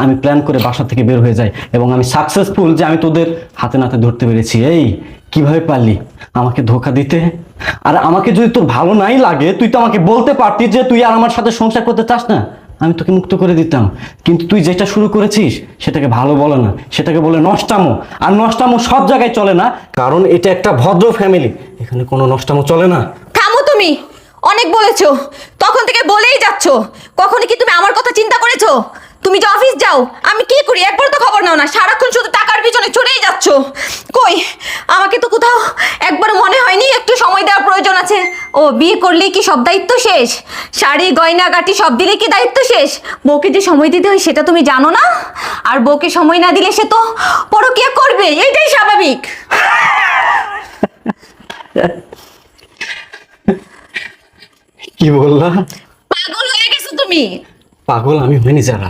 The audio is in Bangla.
আমি প্ল্যান করে বাসা থেকে বের হয়ে যাই এবং আমি সাকসেসফুল যে আমি তোদের হাতে নাতে ধরতে পেরেছি। এই কিভাবে পারলি আমাকে ধোকা দিতে? আর আমাকে যদি তোর ভালো নাই লাগে তুই তো আমাকে বলতে পারতি যে তুই আর আমার সাথে সংসার করতে চাস না, আমি তোকে মুক্ত করে দিতাম। কিন্তু তুই যেটা শুরু করেছিস সেটাকে ভালো বলে না, সেটাকে বলে নষ্টামো। আর নষ্টামো সব জায়গায় চলে না, কারণ এটা একটা ভদ্র ফ্যামিলি, এখানে কোনো নষ্টামো চলে না। থামো তুমি, অনেক বলেছো, তখন থেকে বলেই যাচ্ছো। কখনো কি তুমি আমার কথা চিন্তা করেছো? তুমি যে অফিস যাও, আমি কি করি একবার তো খবর নাও না, সারাক্ষণ শুধু টাকার পিছনে ছুটেই যাচ্ছো। কই, আমাকে তো কোথাও একবার মনে হয়নি একটু সময় দেওয়ার প্রয়োজন আছে। ও বিয়ে করলেই কি সব দায়িত্ব শেষ? শাড়ি গয়না গাটি সব দিলে কি দায়িত্ব শেষ? বউকে যে সময় দিতে হয় সেটা তুমি জানো না? আর বউকে সময় না দিলে সে তো পরকীয়া করবে, এটাই স্বাভাবিক। কি বললা? পাগল হয়ে গেছো তুমি। পাগল আমি হইনি যারা।